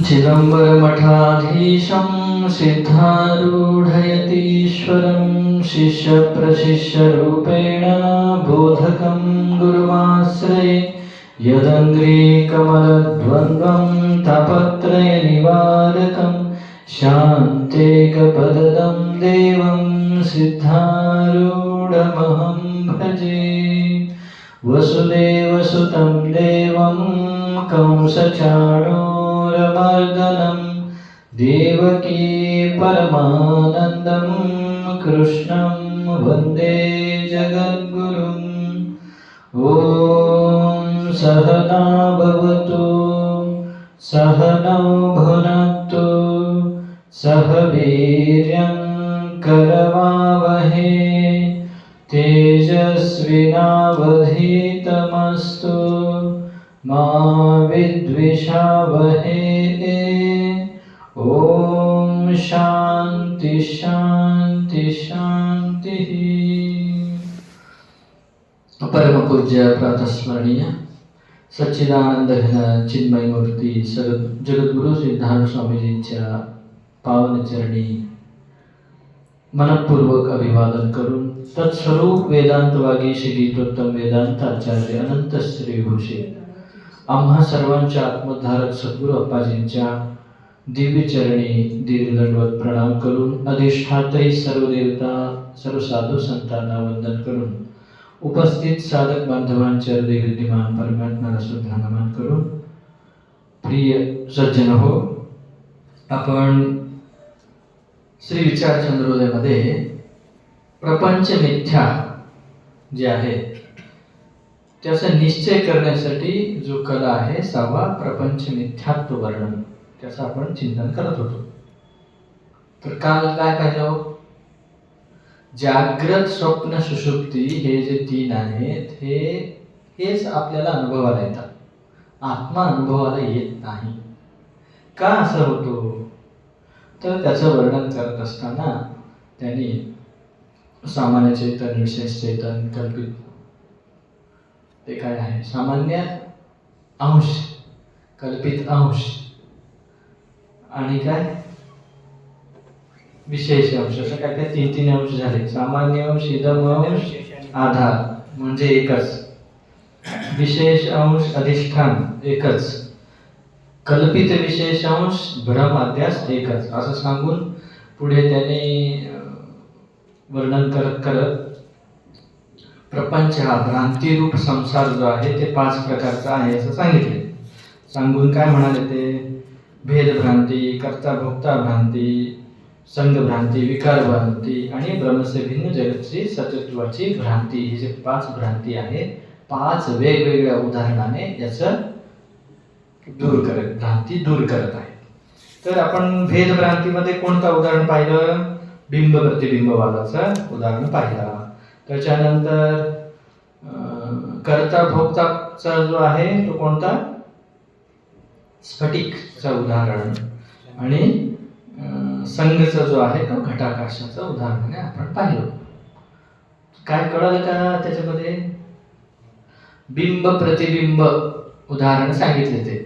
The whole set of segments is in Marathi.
चिदंबरमठाधीशं सिद्धारूढयतीश्वरं शिष्यप्रशिष्यरूपेण बोधकं गुरुमाश्रये यदङ्घ्रिकमलद्वन्द्वं तापत्रयनिवारकं शान्तेकपदं देवं सिद्धारूढमहं भजे। वसुदेवसुतं देवं कंसचाणूरमर्दनं देवकी परमानन्दं कृष्णं वन्दे जगद्गुरुम्। ॐ सहना भवतु सहनौ भुनक्तु सह वीर्यं करवावहे तेजस्विनावधीतमस्तु मा विद्विषावहे। ॐ शान्ति शान्ति शान्तिः। परम पूज्य प्रातस्मरणीय सच्चिदानंद घन चिन्मय मूर्ती जगद्गुरु सिद्धार्थ स्वामीजींच्या पावन चरणी मनपूर्वक अभिवादन करून तत्स्वरूप वेदांत वागीश गीतोत्तम वेदांत आचार्य अनंत श्री भूषित आम्हा सर्वांच्या आत्मधारक सद्गुरू अप्पाजींच्या दिव्य चरणी दीर्घदंडवत प्रणाम करून अधिष्ठात्री सर्व देवता सर्व साधू संतांना वंदन करून उपस्थित साधक बांधवांच्या हृदय विद्यमान परमात्म्याला सुद्धा नमन करून प्रिय सज्जन हो, आपण श्री विचार चंद्रोदयमध्ये प्रपंच मिथ्या जे आहे त्याचा निश्चय करण्यासाठी जो कला आहे 6वा प्रपंच मिथ्यात्व वर्णन, त्याचं आपण चिंतन करत होतो. तर काल काय पाहिलं? जागृत स्वप्न सुषुप्ती हे जे 3 आहेत हेच आपल्याला अनुभवाला येतात, आत्मा अनुभवाला येत नाही. का असं होतो? तर त्याचं वर्णन करत असताना त्यांनी सामान्य चेतन, विशेष चेतन, कल्पित ते काय आहे, सामान्य अंश, कल्पित अंश आणि काय विशेष अंश, असं काय काय 3 अंश झाले. सामान्य अंश, इदम अंश, आधार म्हणजे एकच, विशेष अंश अधिष्ठान एकच, कल्पित विशेष अंश भ्रम अध्यास एकच, असं सांगून पुढे त्याने वर्णन करत करत प्रपंच हा भ्रांतीरूप संसार जो आहे ते 5 प्रकारचा आहे असं सांगितले. सांगून काय म्हणाले ते? भेदभ्रांती, कर्ता भोक्ता भ्रांती, संघभ्रांती, विकार भ्रांती आणि ब्रह्मसे भिन्न जगतची सतत्वाची भ्रांती. हे जे 5 भ्रांती आहेत, 5 वेगवेगळ्या उदाहरणाने याचं भ्रांती दूर करत आहे. तर आपण भेदभ्रांतीमध्ये कोणतं उदाहरण पाहिलं? बिंब प्रतिबिंबवादाचं उदाहरण पाहिला. त्याच्यानंतर कर्ता भोक्ताचा जो आहे तो कोणता? स्फटिकचं उदाहरण. आणि संघचा जो आहे तो घटाकाशाचं उदाहरण आपण पाहिलं. काय कळलं का त्याच्यामध्ये? बिंब प्रतिबिंब उदाहरण सांगितले ते.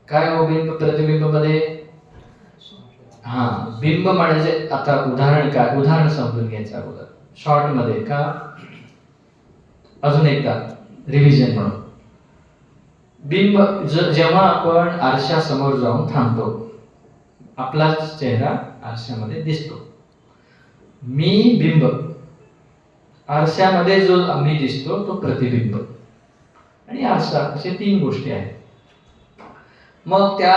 काय हो बिंब प्रतिबिंब मध्ये? बिंब म्हणजे आता उदाहरण काय? उदाहरण समजून घ्यायचं अगोदर शॉर्ट मध्ये का, अजून एकदा रिव्हिजन म्हणून. बिंब जेव्हा आपण आरशासमोर जाऊन थांबतो, आपलाच चेहरा आरशामध्ये दिसतो. मी बिंब, आरशामध्ये जो मी दिसतो तो प्रतिबिंब आणि आरसा, असे 3 गोष्टी आहेत. मग त्या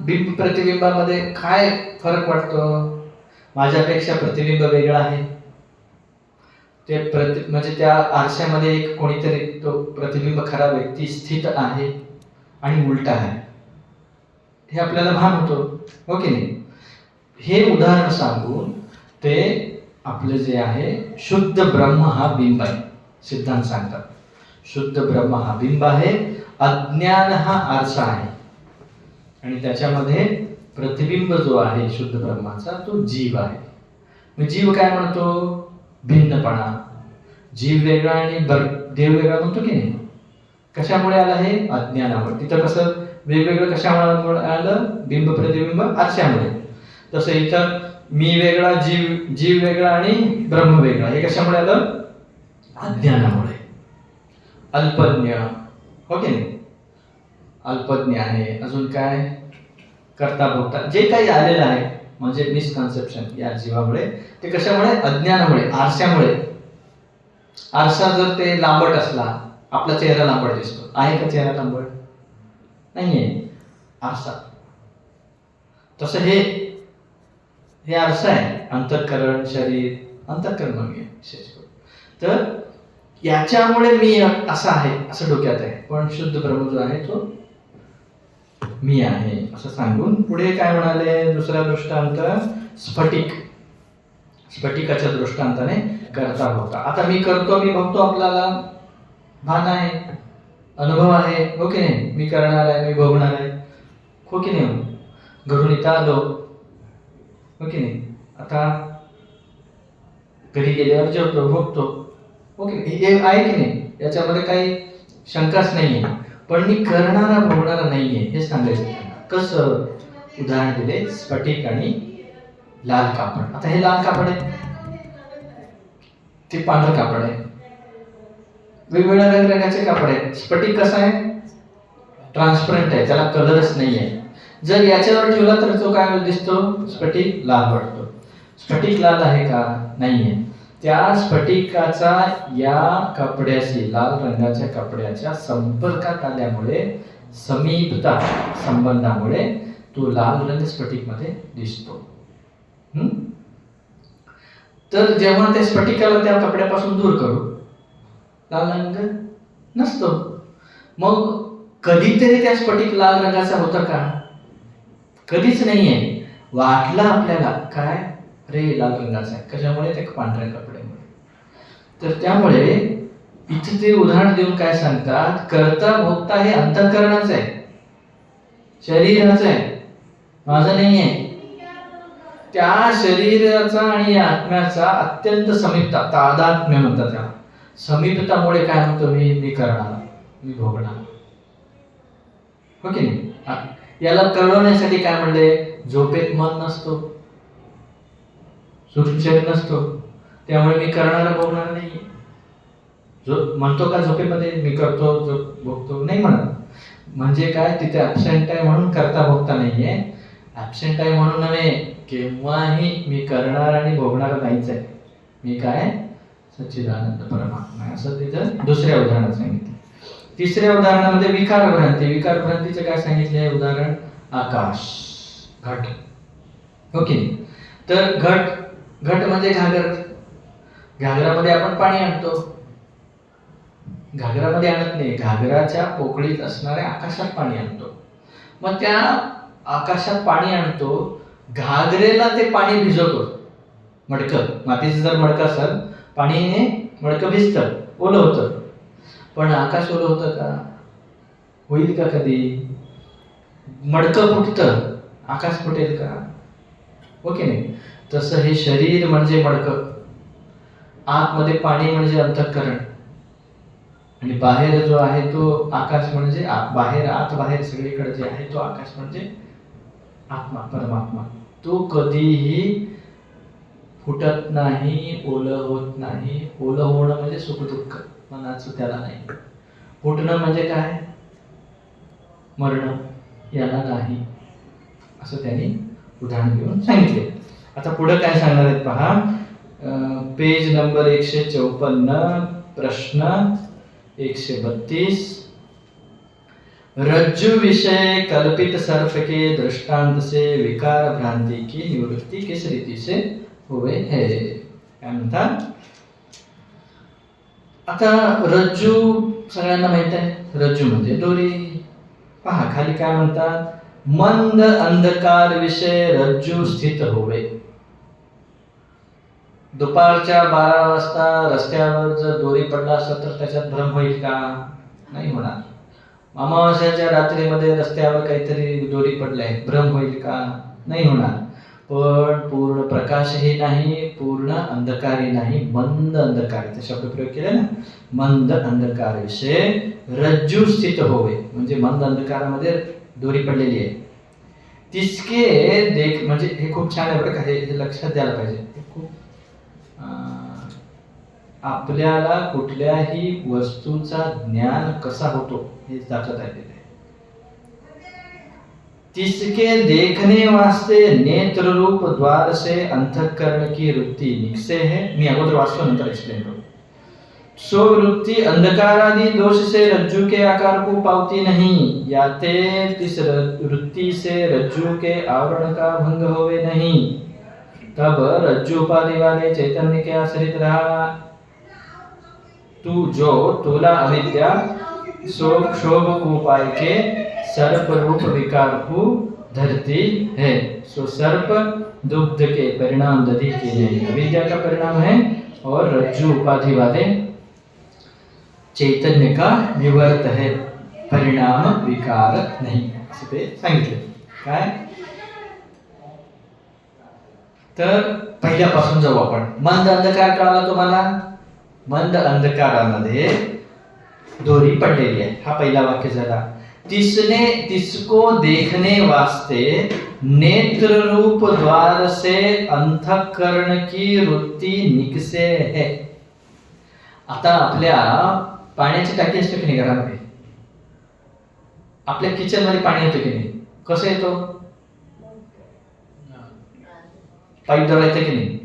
बिंब प्रतिबिंबामध्ये काय फरक वाटतो? माझ्यापेक्षा प्रतिबिंब वेगळा आहे. ते म्हणजे त्या आरशामध्ये एक कोणीतरी, तो प्रतिबिंब खरा व्यक्ती स्थित आहे आणि उलटा आहे, हे आपल्याला भान होतो, हो की नाही? हे उदाहरण सांगून ते आपले जे आहे शुद्ध ब्रह्म हा बिंब आहे, सिद्धांत सांगतात. शुद्ध ब्रह्म हा बिंब आहे, अज्ञान हा आरसा आहे आणि त्याच्यामध्ये प्रतिबिंब जो आहे शुद्ध ब्रह्माचा तो जीव आहे. मग जीव काय म्हणतो? भिन्नपणा. जीव वेगळा आणि देव वेगळा म्हणतो की नाही? कशामुळे आला हे? अज्ञानामुळे. तिथं कसं वेगवेगळं कशामुळे आलं? बिंब प्रतिबिंब आरशामुळे. तसं इथं मी वेगळा, जीव वेगळा आणि ब्रह्म वेगळा, हे कशामुळे आलं? अज्ञानामुळे. अल्पज्ञ, हो की नाही? अल्पज्ञ आहे. अजून काय? करता भोगता जे काही आलेलं आहे म्हणजे मिसकन्सेप्शन या जीवामुळे, ते कशामुळे? अज्ञानामुळे, आरशामुळे. आरसा जर ते लांबट असला, आपला चेहरा लांबट दिसतो. आहे का चेहरा लांबट? नाहीये. आरसा. तसं हे आरसा आहे. अंतःकरण, शरीर, अंतःकरण म्हणजे विशेष करून. तर याच्यामुळे मी असा आहे असं डोक्यात आहे, पण शुद्ध ब्रह्म जो आहे तो मी आहे असं सांगून पुढे काय म्हणाले? दुसरा दृष्टांत स्फटिक. स्फटिकाच्या दृष्टांताने करता भोगता. आता मी करतो, मी भोगतो, आपल्याला भान आहे, अनुभव आहे, हो की नाही? मी करणार आहे, मी भोगणार आहे, हो की नाही? घरून इथं आलो, हो की नाही? आता घरी गेल्यावर जेवतो, भोगतो, हो की नाही? हे आहे की नाही? याच्यामध्ये काही शंकाच नाहीये. पण मी करणारा भोगणारा नाहीये हे सांगायचं. कसं? उदाहरण दिले, स्फटिक आणि लाल कापड. आता हे लाल कापड आहे, ते पांढरं कापड आहे, वेगवेगळ्या रंगाचे कापड आहे. स्फटिक कसा आहे? ट्रान्सपरंट आहे, त्याला कलरच नाही आहे. जर याच्यावर ठेवला तर तो काय दिसतो? स्फटिक लाल वाटतो. स्फटिक लाल आहे का? नाहीये. त्या स्फटिकाचा या कपड्याशी, लाल रंगाच्या कपड्याच्या संपर्कात आल्यामुळे, समीपता संबंधामुळे तो लाल रंग स्फटिकमध्ये दिसतो. तर जेव्हा त्या स्फटिकाला त्या कपड्यापासून दूर करू, लाल रंग नसतो. मग कधीतरी त्या स्फटिक लाल रंगाचा होता का? कधीच नाहीये. वाटला आपल्याला काय? अरे लाल रंगाचा आहे. कशामुळे? ते पांढऱ्या कपड्यामुळे. तर त्यामुळे इथे ते उदाहरण देऊन काय सांगतात? करता भोगता हे अंतःकरणाचं आहे, शरीराचं आहे, माझं नाहीये. त्या शरीराचा आणि आत्म्याचा अत्यंत समीपता, तादात्म्य म्हणतात त्याला. समीपतामुळे काय म्हणतो? मी करणार, मी भोगणार, हो की नाही? याला कळवण्यासाठी काय म्हणले? झोपेत मन नसतो, सूक्ष्म शरीर नसतो, त्यामुळे मी करणारा भोगणार नाही. म्हणतो का झोपेमध्ये मी करतो, भोगतो? नाही म्हणत. म्हणजे काय? तिथे ॲब्सेंट आहे म्हणून करता भोगता नाहीये. ॲब्सेंट आहे म्हणून नव्हे, केव्हाही मी करणार आणि भोगणार नाहीच आहे. मी काय? सच्चिदानंद परमात्मा आहे, असं तिथं दुसऱ्या उदाहरणात सांगितलं. तिसऱ्या उदाहरणामध्ये विकार भ्रांती. विकार भ्रांतीचे काय सांगितले? उदाहरण आकाश, घट, हो की नाही? तर घट म्हणजे घागर. घागरामध्ये आपण पाणी आणतो, घागरामध्ये आणत नाही, घागराच्या पोकळीत असणाऱ्या आकाशात पाणी आणतो. मग त्या आकाशात पाणी आणतो, घागरेला ते पाणी भिजवतो. मडकं, मातीचं जर मडकं असेल, पाणीने मडकं भिजतं, ओलं होतं. पण आकाश ओलं होतं का? होईल का कधी? मडकं फुटतं, आकाश फुटेल का? हो की नाही? तसं हे शरीर म्हणजे मडकं, आतमध्ये पाणी म्हणजे अंतःकरण, आणि बाहेर जो आहे तो आकाश म्हणजे बाहेर, आत बाहेर सगळीकडे जे आहे तो आकाश म्हणजे आत्मा, परमात्मा. तो कधीही फुटत नाही, ओलं होत नाही. ओलं होणं म्हणजे सुखदुःख मनाचं, त्याला नाही. फुटणं म्हणजे काय? मरण, याला नाही, असं त्यांनी उदाहरण देऊन सांगितले. आता पुढे काय सांगणार आहेत पहा. पेज नंबर 154, प्रश्न 132. रज्जु विषय कल्पित सर्प के दृष्टांत से विकार भ्रांति की निवृत्ति किस रीति से हुए है? काय म्हणतात? आता रज्जू सगळ्यांना माहित आहे, रज्जू म्हणजे दोरी. पहा खाली काय म्हणतात? मंद अंधकार विषय रज्जू स्थित होवे. दुपारच्या 12 वाजता रस्त्यावर जर दोरी पडला असेल तर त्याच्यात भ्रम होईल का? नाही होणार. अमावास्याच्या रात्रीमध्ये रस्त्यावर काहीतरी दोरी पडलाय, भ्रम होईल का? नाही होणार. पण पूर्ण प्रकाशही नाही, पूर्ण अंधकारही नाही, मंद अंधकार शब्द प्रयोग केला ना. मंद अंधकार विषय रज्जू स्थित होवे, म्हणजे मंद अंधकारामध्ये दोरी पडलेली आहे. तिसके देख, म्हणजे हे खूप छान आहे बरं का, हे लक्षात द्यायला पाहिजे. हे खूप आपल्याला कुठल्याही वस्तूचा ज्ञान कसा होतो हे दाखवत आहे. तिसके देखने वास्ते नेत्र रूप द्वार से अंतःकरण की वृत्ति निकसे है. मी अगोदर वाचतो नंतर एक्सप्लेन करू. सो वृत्ति अंधकारादि दोष से रज्जु के आकार को पावती नहीं, याते तिस वृत्ति से रज्जु के आवरण का भंग होवे नहीं. तब रज्जु उपाधि वाले चैतन्य के आश्रित रहा. तू जो तोला अविद्या शोभ को पाए के सर्प रूप विकार को धरती है. सो सर्प दुग्ध के परिणाम दधि के नहीं, अविद्या का परिणाम है, और रज्जु उपाधि वाले चैतन्य का विवर्त है, परिणाम विकार नाही. असे ते सांगितले. काय तर पहिल्यापासून जाऊ आपण. मंद अंधकार कळाला तुम्हाला. मंद अंधकारामध्ये दोरी पडलेली आहे, हा पहिला वाक्य झाला. तिसको देखने वास्ते नेत्र रूप द्वार से अंतःकरण की वृत्ति निकसे है. आता आपल्या पाण्याची टाकी असते की नाही घरामध्ये, आपल्या किचन मध्ये पाणी येतं की नाही, कसं येतो, पाईप द्वारे येतं की नाही.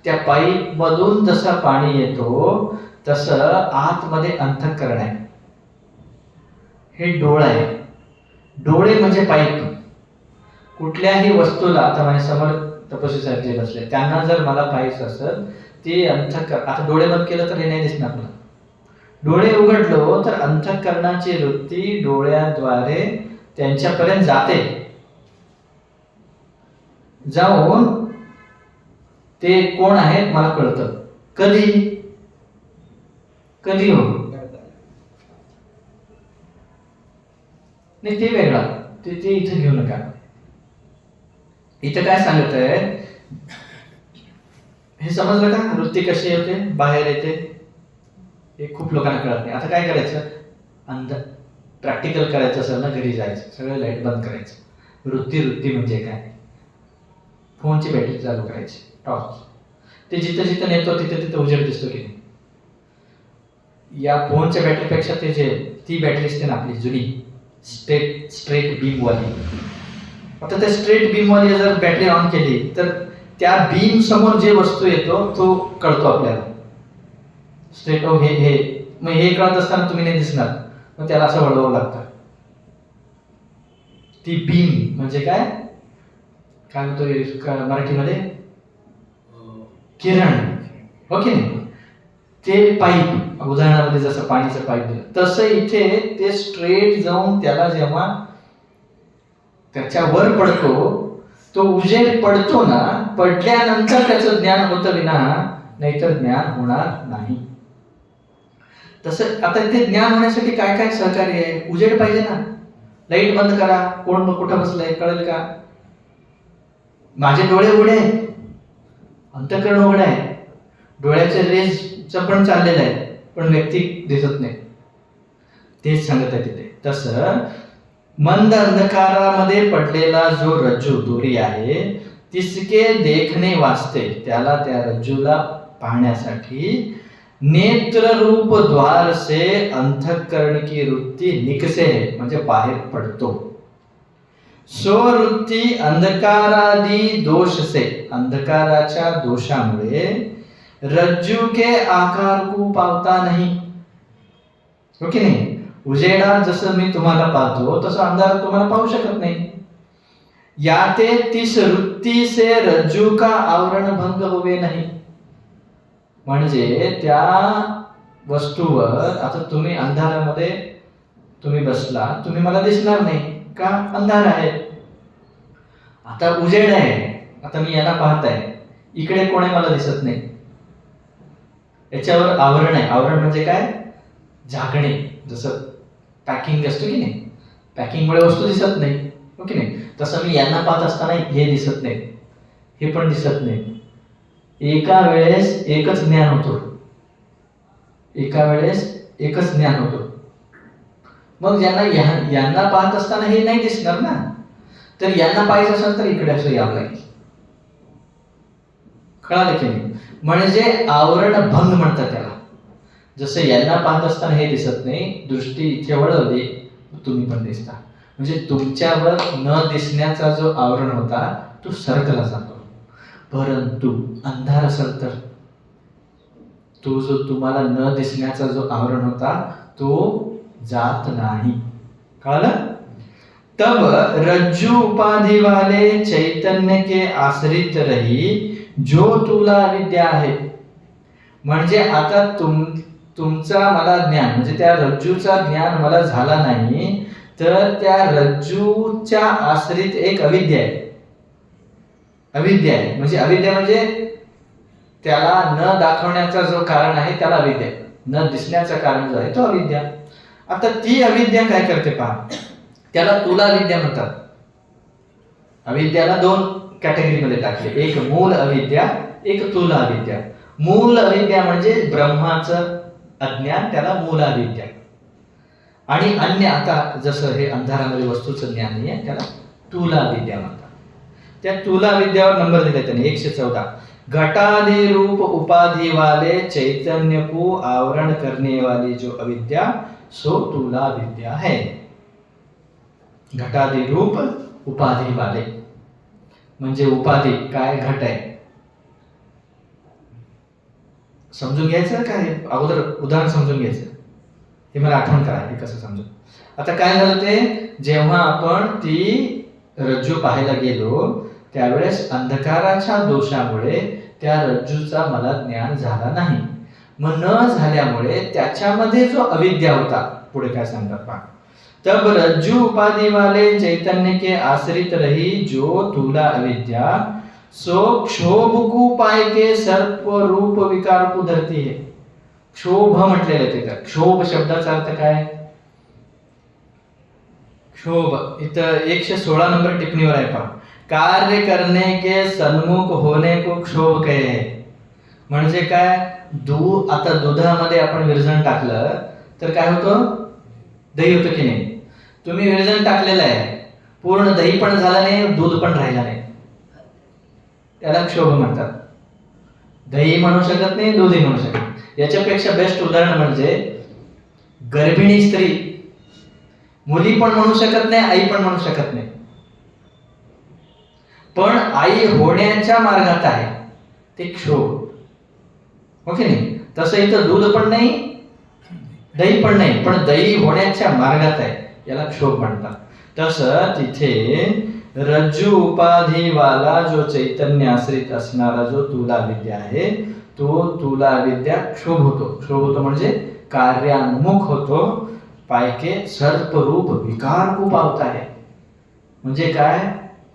त्या पाईप मधून जसं पाणी येतो तसं आतमध्ये अंतःकरण आहे. हे डोळा आहे. डोळे म्हणजे पाईप. कुठल्याही वस्तूला, आता माझ्या समोर तपस्वी साहेब जे बसले, त्यांना जर मला पाहायचं असेल ते अंतःकरण, आता डोळे बंद केलं तर हे नाही दिसणार मला. डोळे उघडलो तर अंतःकरणाची वृत्ती डोळ्याद्वारे त्यांच्यापर्यंत जाते. जाऊन ते कोण आहेत मला कळतं. कधी कधी हो नाही, ते वेगळा, ते इथं घेऊ नका. इथं काय सांगत आहे हे समजलं का. वृत्ती कशी येते, बाहेर येते, हे खूप लोकांना कळत नाही. आता काय करायचं, प्रॅक्टिकल करायचं असेल ना, घरी जायचं, सगळं लाईट बंद करायचं. वृत्ती म्हणजे काय, फोनची बॅटरी चालू करायची, टॉर्च. ते जिथं जिथं नेतो तिथे उजेड दिसतो की नाही. या फोनच्या बॅटरीपेक्षा ते जे ती बॅटरी असते ना आपली जुनी स्ट्रेट बीम वाली, आता त्या स्ट्रेट बीम वाली जर बॅटरी ऑन केली तर त्या बीम समोर जे वस्तू येतो तो कळतो आपल्याला. स्ट्रेट हे मग हे कळत असताना तुम्ही नाही दिसणार, मग त्याला असं वळवावं लागतं. ती बीम म्हणजे काय म्हणतो मराठीमध्ये, किरण, हो की नाही. ते पाईप, उदाहरणामध्ये जसं पाणीचं पाईप दिलं तसं इथे ते स्ट्रेट जाऊन त्याला जेव्हा त्याच्यावर पडतो, तो उजेड पडतो ना, पडल्यानंतर त्याचं ज्ञान होतं विना नाहीतर ज्ञान होणार नाही. तसं आता ते ज्ञान होण्यासाठी काय काय सहकार्य आहे, उजेड पाहिजे ना. लाईट बंद करा, कोण कुठं बसलंय कळेल का. माझे डोळे उघडे आहेत, अंतःकरण उघडे आहे, डोळ्याचे रेजचं पण चाललेलं आहे, पण व्यक्ती दिसत नाही. तेच सांगत आहे तिथे. तसं मंद अंधकारामध्ये पडलेला जो रज्जू दोरी आहे, तिसके देखणे वास्ते, त्याला त्या रज्जूला पाहण्यासाठी नेत्र रूप द्वार से अंतःकरण की वृत्ती निकसे है, म्हणजे बाहेर पडतो. स्ववृत्ती अंधकारादी दोष से, अंधकाराच्या दोषामुळे रज्जू के आकार को पावता नहीं, हो की नाही. उजेडात जसं मी तुम्हाला पाहतो तसं अंधारात तुम्हाला पाहू शकत नाही. याते तिस वृत्ती से रज्जू का आवरण भंग होवे नाही, म्हणजे त्या वस्तूवर, आता तुम्ही अंधारामध्ये तुम्ही बसला, तुम्ही मला दिसणार नाही का, अंधार आहे. आता उजेड आहे, आता मी यांना पाहत आहे, इकडे कोणी मला दिसत नाही. याच्यावर आवरण आहे. आवरण म्हणजे काय, झाकणे. जसं पॅकिंग असतो की नाही, पॅकिंगमुळे वस्तू दिसत नाही, हो की नाही. तसं मी यांना पाहत असताना हे दिसत नाही, हे पण दिसत नाही. एका वेळेस एकच ज्ञान होतो, एका वेळेस एकच ज्ञान होतो. मग यांना पाहत असताना हे नाही दिसणार ना, तर यांना पाहायचं असेल तर इकडे असं यावं लागेल. कळालं की नाही? म्हणजे आवरण भंग म्हणतात त्याला. जसं यांना पाहत असताना हे दिसत नाही, दृष्टी इथे वळवली तुम्ही पण दिसता. म्हणजे तुमच्यावर न दिसण्याचा जो आवरण होता तो सरकला जातो. परंतु अंधार असेल तर तो जो तुम्हाला न दिसण्याचा जो आवरण होता तो जात नाही. कळलं? तब रज्जु उपाधि वाले चैतन्य के आश्रित रही जो तुला अविद्या आहे. म्हणजे आता तुमचा मला ज्ञान म्हणजे त्या रज्जूचा ज्ञान मला झाला नाही, तर त्या रज्जूच्या आश्रित एक अविद्या आहे. अविद्या आहे म्हणजे अविद्या म्हणजे त्याला न दाखवण्याचा जो कारण आहे त्याला अविद्या, न दिसण्याचं कारण जो आहे तो अविद्या. आता ती अविद्या काय करते पहा, त्याला तुला अविद्या म्हणतात. अविद्याला दोन कॅटेगरीमध्ये टाकले, एक मूल अविद्या, एक तुला अविद्या. मूल अविद्या म्हणजे ब्रह्माचं अज्ञान, त्याला मूल अविद्या. आणि अन्य आता जसं हे अंधारामध्ये वस्तूचं ज्ञान नाही आहे त्याला तुला अविद्या म्हणतात. त्या तुला अविद्यावर नंबर दिले त्याने 114. घटादि रूप उपाधि वाले चैतन्य को आवरण करने वाली जो अविद्या सो तुला विद्या है. घटादि रूप उपाधि वाले म्हणजे उपाधी काय, घट आहे. समजून घ्यायचं काय, अगोदर उदाहरण समजून घ्यायचं, हे मला आठवण करा हे कसं समजून. आता काय झालं ते, जेव्हा आपण ती रज्जू पाहायला गेलो त्यावेळेस अंधकाराच्या दोषामुळे त्या रज्जूचा मला ज्ञान झाला नाही. मग न झाल्यामुळे त्याच्यामध्ये जो अविद्या होता, पुढे काय सांगतात पहा. तब रज्जु उपाधि वाले चैतन्य के आश्रित रही जो तुला अविद्या सो क्षोभ को पाय के सर्प रूप विकार को धरती है. क्षोभ म्हटलेलं तिथं. क्षोभ शब्दाचा अर्थ काय, क्षोभ. इथं 116 नंबर टिप्पणीवर आहे पहा. कार्य करने के सन्मुख होने को क्षोभ कहे है. म्हणजे काय, आता दुधामध्ये आपण विरजण टाकलं तर काय होतं, दही होतं की नाही. तुम्ही विरजण टाकलेलं आहे, पूर्ण दही पण झालं नाही, दूध पण राहिलं नाही, त्याला क्षोभ म्हणतात. दही म्हणू शकत नाही, दूधही म्हणू शकत नाही. याच्यापेक्षा बेस्ट उदाहरण म्हणजे गर्भिणी स्त्री, मुली पण म्हणू शकत नाही, आई पण म्हणू शकत नाही, पण आई होण्याच्या मार्गात आहे, ते क्षोभ. ओके नाही. तसं इथं दूध पण नाही, दही पण नाही, पण दही होण्याच्या मार्गात आहे, याला क्षोभ म्हणतात. तसं तिथे रज्जू उपाधी वाला जो चैतन्य आश्रित असणारा जो तुला विद्या आहे तो तुला विद्या क्षोभ होतो. क्षोभ होतो म्हणजे कार्यान्मुख होतो. पायके सर्प रूप विकार को पावता है. म्हणजे काय,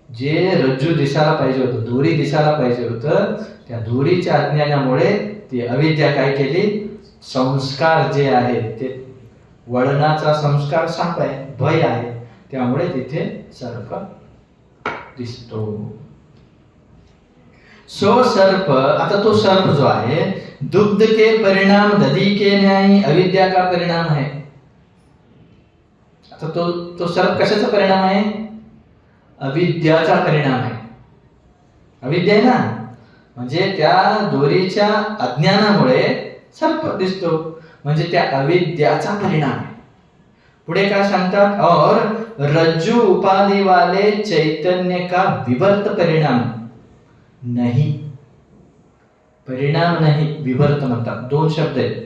जे रज्जू दिसायला पाहिजे होतं, दोरी दिसायला पाहिजे होतं, त्या दोरीच्या अज्ञानामुळे ती अविद्या काय केली, संस्कार जे आहे ते वळणाचा संस्कार साप आहे, भय आहे, त्यामुळे तिथे सर्प दिसतो. सो सर्प, आता तो सर्प जो आहे दुग्ध के परिणाम दधी के न्याय अविद्या का परिणाम है. आता तो सर्प कशाचा परिणाम आहे, अविद्याचा परिणाम आहे. अविद्या आहे ना, म्हणजे त्या दोरीच्या अज्ञानामुळे सर्प दिसतो, म्हणजे त्या अविद्याचा परिणाम आहे. पुढे काय सांगतात, और रज्जु उपाधि वाले चैतन्य का विवर्त परिणाम नहीं. परिणाम नाही, विवर्त म्हणतात. दोन शब्द आहेत.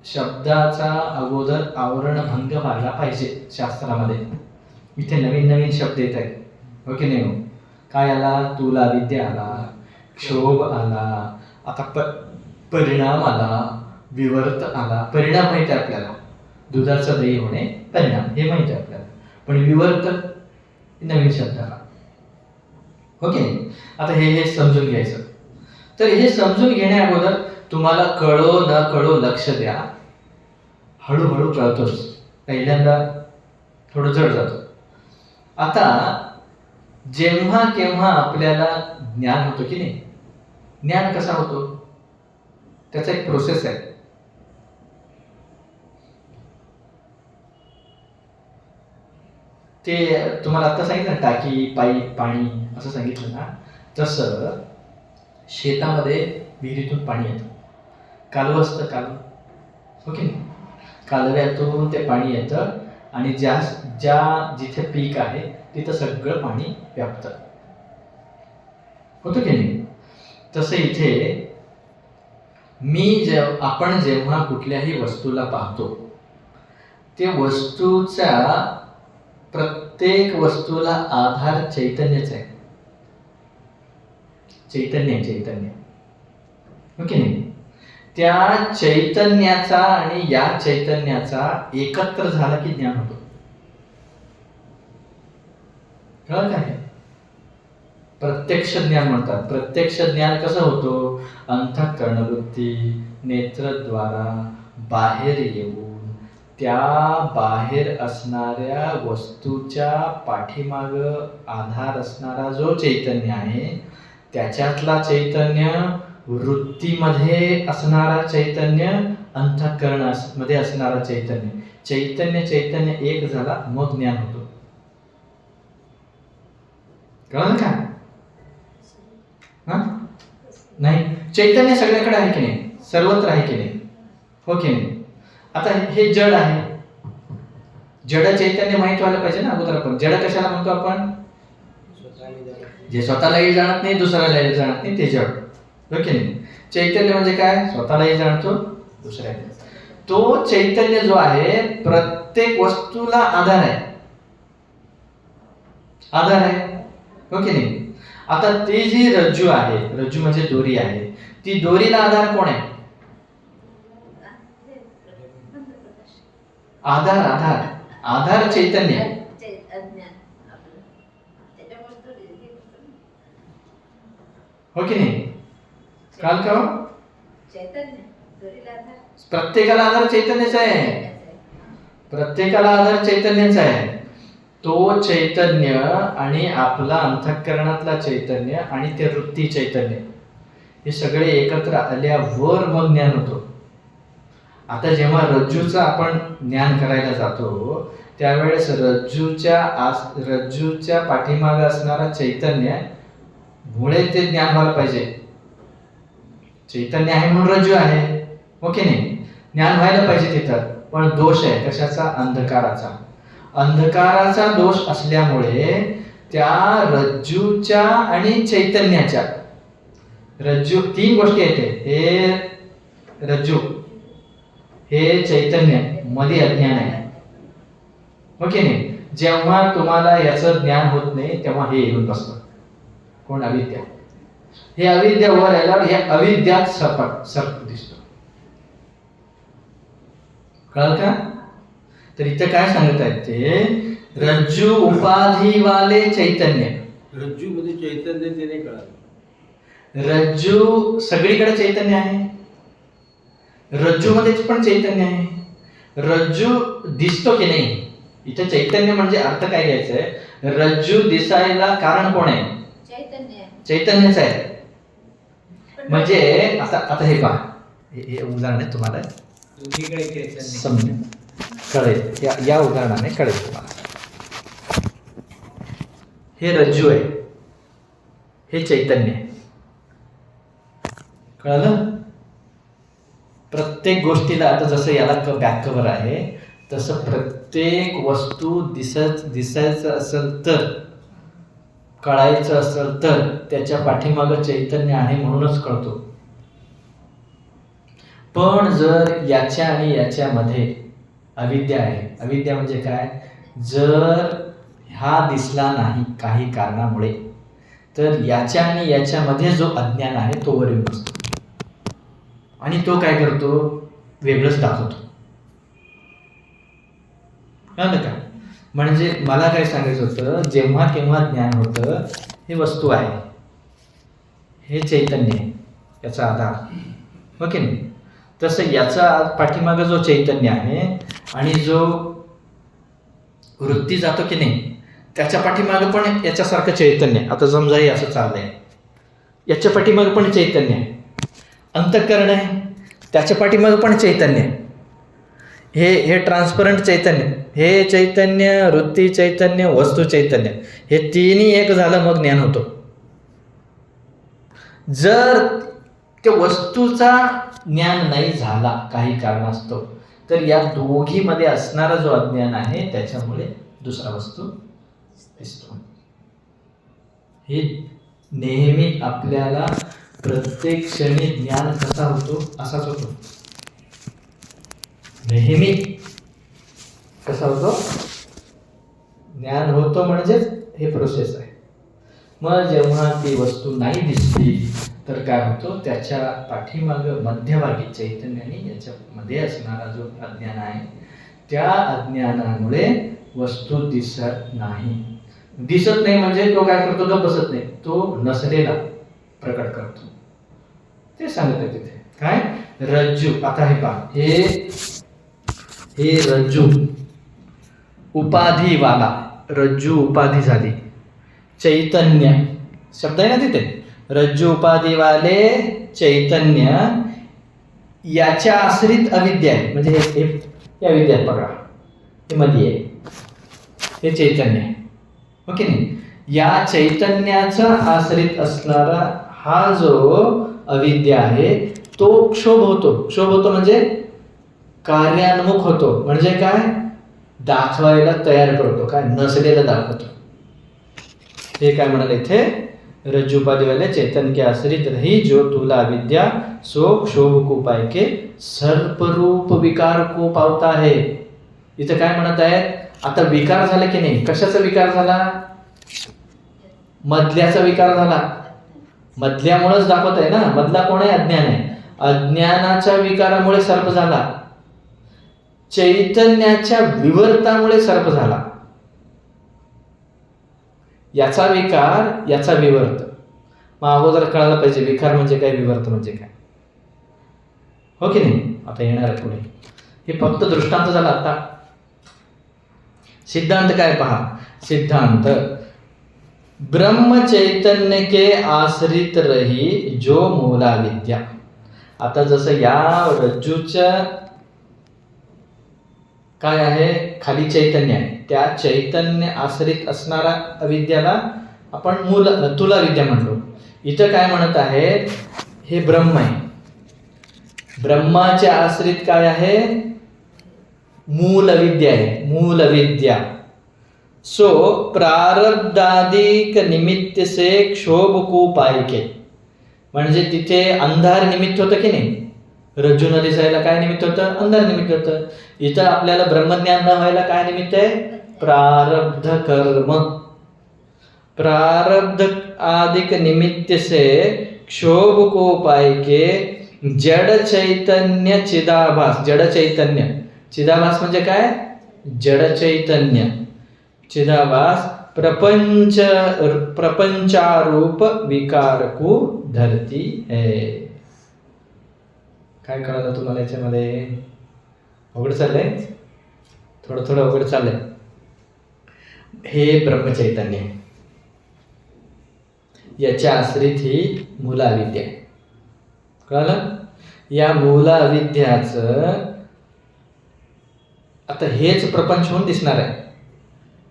शब्दाचा अगोदर आवरण भंग व्हायला पाहिजे शास्त्रामध्ये. इथे नवीन नवीन शब्द येत आहेत, हो की नाही. काय आला, तुला विद्या आला, क्षोभ आला, आता परिणाम आला, विवर्त आला. परिणाम माहिती आहे आपल्याला, दुधाचं दही होणे परिणाम, हे माहिती आहे आपल्याला. पण विवर्त नवीन शब्द आला. ओके. आता हे समजून घ्यायचं. तर हे समजून घेण्या अगोदर तुम्हाला कळो न कळो लक्ष द्या, हळूहळू कळतोच. पहिल्यांदा थोडं जड जातो. आता जेव्हा केव्हा आपल्याला ज्ञान होतं की नाही, ज्ञान कसा होतो, त्याचा एक प्रोसेस आहे. ते तुम्हाला आता सांगितलं ना, टाकी पाईप पाणी असं सांगितलं ना, तसं शेतामध्ये विहिरीतून पाणी येतं, कालवं असतं, कालवं ओके. कालव्यातून ते पाणी येतं आणि जिथे पीक आहे तिथं सगळं पाणी व्यापतं, होतं की नाही. तसं इथे आपण जेव्हा कुठल्याही वस्तूला पाहतो, ते वस्तूचा प्रत्येक वस्तूला आधार चैतन्यच आहे. चैतन्य ओके नाही. त्या चैतन्याचा आणि या चैतन्याचा एकत्र झाला की ज्ञान होतो. कळत आहे? प्रत्यक्ष ज्ञान म्हणतात. प्रत्यक्ष ज्ञान कसं होतो? अंतःकरणवृत्ती नेत्रद्वारा बाहेर येऊन त्या बाहेर असणाऱ्या वस्तूच्या पाठीमाग आधार असणारा जो चैतन्य आहे, त्याच्यातला चैतन्य, वृत्तीमध्ये असणारा चैतन्य, अंतःकरणामध्ये असणारा चैतन्य एक झाला, मग ज्ञान होतो. कळलं का? नाही, चैतन्य सगळ्याकडे आहे की नाही, सर्वत्र आहे की नाही, हो की नाही. आता हे जड आहे, जड चैतन्य माहित व्हायला पाहिजे ना अगोदर. आपण जड कशाला म्हणतो? आपण जे स्वतःलाही जाणत नाही, दुसऱ्यालाही जाणत नाही, ते जड, हो की नाही. चैतन्य म्हणजे काय? स्वतःलाही जाणतो, दुसऱ्याला. तो चैतन्य जो आहे प्रत्येक वस्तूला आधार आहे, हो की नाही. आता ती जी रज्जू आहे, रज्जू म्हणजे दोरी आहे, ती दोरीला आधार कोण आहे? आधार चैतन्य, हो की नाही. काल का प्रत्येकाला आधार चैतन्याचा आहे, प्रत्येकाला आधार चैतन्याचा आहे. तो चैतन्य आणि आपला अंतःकरणातला चैतन्य आणि ते वृत्ती चैतन्य, हे सगळे एकत्र आल्यावर मग ज्ञान होतो. आता जेव्हा रज्जूचं आपण ज्ञान करायला जातो, त्यावेळेस रज्जूच्या पाठीमागे असणारा चैतन्य मुळे ते ज्ञान व्हायला पाहिजे. चैतन्य आहे म्हणून रज्जू आहे, हो की नाही. ज्ञान व्हायला पाहिजे तिथं. पण दोष आहे कशाचा? अंधकाराचा दोष असल्यामुळे त्या रज्जूच्या आणि चैतन्याच्या, रज्जू तीन गोष्टी येते, हे रज्जू, हे चैतन्य, मध्ये अज्ञान आहे, हो की नाही. जेव्हा तुम्हाला याचं ज्ञान होत नाही तेव्हा हे येऊन बसतं. कोण? अविद्या. हे अविद्या वर आल्यावर हे अविद्यात सर्प दिसतो. कळलं का? तर इथं काय सांगत आहेत ते? रज्जू उपाधीवाले चैतन्य. रज्जू मध्ये चैतन्य ते नाही कळालं. रज्जू सगळीकडे चैतन्य आहे, रज्जू मध्येच पण चैतन्य आहे. रज्जू दिसतो की नाही? इथे चैतन्य म्हणजे अर्थ काय घ्यायचा आहे? रज्जू दिसायला कारण कोण आहे? चैतन्यच आहे. म्हणजे आता हे पहा, हे उदाहरण आहे, तुम्हाला समजेल, कळेल. या उदाहरणाने कळेल तुम्हाला. हे रज्जू आहे, हे चैतन्य आहे. कळलं? प्रत्येक गोष्टीला, आता जसं याला बॅक कव्हर आहे, तसं प्रत्येक वस्तू दिसायचं असेल तर, कळायचं असेल तर त्याच्या पाठीमागं चैतन्य आहे म्हणूनच कळतो. पण जर याच्या आणि याच्यामध्ये अविद्या आहे, अविद्या म्हणजे काय? जर हा दिसला नाही काही कारणामुळे, तर याच्या आणि याच्यामध्ये जो अज्ञान आहे तो वर येऊन बसतो आणि तो काय करतो? वेगळंच दाखवतो. कळलं का? म्हणजे मला काय सांगायचं होतं, जेव्हा केव्हा ज्ञान होतं, हे वस्तू आहे, हे चैतन्य आहे, याचा आधार, हो की नाही. तसं याचा पाठीमागं जो चैतन्य आहे आणि जो वृत्ती जातो की नाही, त्याच्या पाठीमागं पण याच्यासारखं चैतन्य. आता समजा हे असं चाललंय, याच्या पाठीमागं पण चैतन्य आहे. अंतःकरण आहे, त्याच्या पाठीमागं पण चैतन्य आहे. हे ट्रान्सपरंट चैतन्य, हे चैतन्य, वृत्ती चैतन्य, वस्तू चैतन्य, हे तिन्ही एक झालं मग ज्ञान होतो. जर त्या वस्तूचा ज्ञान नाही झाला काही कारणास्तव, तर या दोघीमध्ये असणारा जो अज्ञान आहे त्याच्यामुळे दुसरा वस्तू दिसतो. हे नेहमी आपल्याला प्रत्येक क्षणी ज्ञान कसा होतो असाच होतो. नेहमी कसा होतो ज्ञान होतो, म्हणजेच हे प्रोसेस आहे. मग जेव्हा ती वस्तू नाही दिसली तर काय होतो, त्याच्या पाठीमाग मध्यभागी चैतन्याने याच्यामध्ये असणारा जो अज्ञान आहे त्या अज्ञानामुळे वस्तू दिसत नाही. दिसत नाही म्हणजे तो काय करतो, तो बसत नाही, तो नसलेला प्रकट करतो. ते सांगत तिथे काय, रज्जू. आता हे पहा, हे रज्जू उपाधीवाला, रज्जू उपाधी झाली. चैतन्य शब्द आहे ना तिथे, रज्जू उपाधीवाले चैतन्य याच्या आश्रित अविद्या आहे. म्हणजे हे अविद्या पकडा, हे मध्ये आहे, हे चैतन्य आहे. ओके नाही. या चैतन्याचा आश्रित असणारा हा जो अविद्या आहे तो क्षोभ होतो. क्षोभ होतो म्हणजे कार्यान्मुख होतो. म्हणजे काय, दाखवायला तयार करतो, काय नसलेलं दाखवतो. हे काय म्हणाले इथे, रज्जुपाधीवाले चैतन्य के आश्रित रही जो तुला अविद्या सो क्षोभ को पाय के सर्परूप विकार को पावता है. इथं काय म्हणत आहेत, आता विकार झाला की नाही, कशाचा विकार झाला, मधल्याचा विकार झाला. मधल्यामुळेच दाखवत आहे ना, मधला कोण आहे, अज्ञान आहे. अज्ञानाच्या विकारामुळे सर्प झाला, चैतन्याच्या विवर्तामुळे सर्प झाला. याचा विकार, याचा विवर्त. मग अगोदर कळायला पाहिजे विकार म्हणजे काय, विवर्त म्हणजे काय, हो की नाही. आता येणार आहे पुढे, हे फक्त दृष्टांत झाला. आता सिद्धांत काय पहा, सिद्धांत ब्रह्म चैतन्य के आश्रित रही जो मूला विद्या. आता जसं या रज्जूच्या काय आहे, खाली चैतन्य आहे, त्या चैतन्य आश्रित असणारा अविद्याला आपण तुला विद्या म्हणलो. इथं काय म्हणत आहे, हे ब्रह्म आहे, ब्रह्माचे आश्रित काय आहे, मूल अविद्या आहे, मूल अविद्या. सो प्रारब्धादिक निमित्त से क्षोभ को पायके. म्हणजे तिथे अंधार निमित्त होतं की नाही, रज्जू न दिसायला काय निमित्त होतं, अंधार निमित्त होतं. इथं आपल्याला ब्रह्मज्ञान न व्हायला काय निमित्त आहे, प्रारब्ध कर्म. प्रारब्ध आदिक निमित्त से क्षोभ को पायके जड़ चैतन्य चिदाभास. जड़ चैतन्य, चिदाभास म्हणजे काय, जड़ चैतन्य, चिदाभास प्रपंचारूप विकार को धरती है. काय कळालं तुम्हाला याच्यामध्ये, अवघड चाललंय, थोडं थोडं अवघड चाललंय. हे ब्रह्मचैतन्य, याच्या आश्रित ही मूला अविद्या. कळालं, या मूला अविद्याचं आता हेच प्रपंच होऊन दिसणार आहे.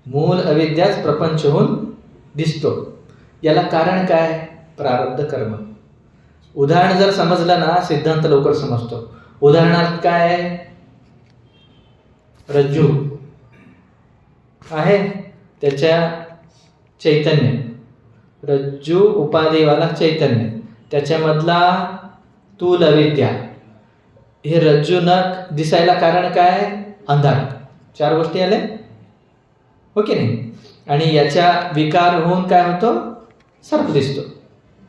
मूल अविद्याच प्रपंच होऊन दिसतो. याला कारण काय, प्रारब्ध कर्म. उदाहरण जर समजलं ना, सिद्धांत लवकर समजतो. उदाहरणार्थ काय, रज्जू आहे, त्याच्या चैतन्य, रज्जू उपाधीवाला चैतन्य, त्याच्यामधला तूल अविद्या. हे रज्जू न दिसायला कारण काय, अंधार. चार गोष्टी आल्या, हो की नाही. आणि याच्या विकार होऊन काय होतो, सर्प दिसतो,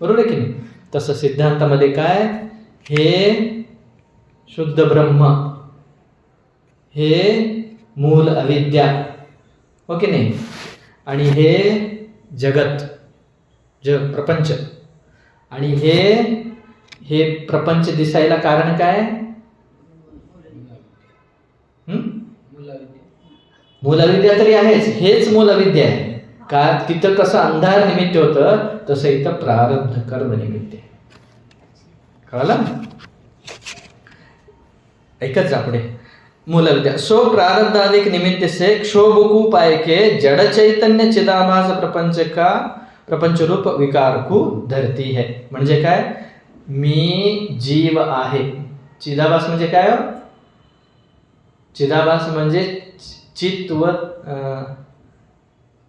बरोबर आहे की नाही. तसं सिद्धांतामध्ये काय, हे शुद्ध ब्रह्म, हे मूल अविद्या, हो की नाही. आणि हे जगत, प्रपंच. आणि हे प्रपंच दिसायला कारण काय, मूल अविद्या तरी आहेच, हेच मूल अविद्या आहे. का, तिथं कसं अंधार निमित्त होतं तसं इथं प्रारब्ध कर्म निमित्त आहे. कळालं, ऐकत जा पुढे. मूलविद्या सो प्रारब्धादिक निमित्त से क्षोभ को पाए के जड़ चैतन्य चिदाभास प्रपंच रूप विकार को धरती है. म्हणजे काय, मी जीव आहे. चिदाभास म्हणजे काय हो? चिदाभास म्हणजे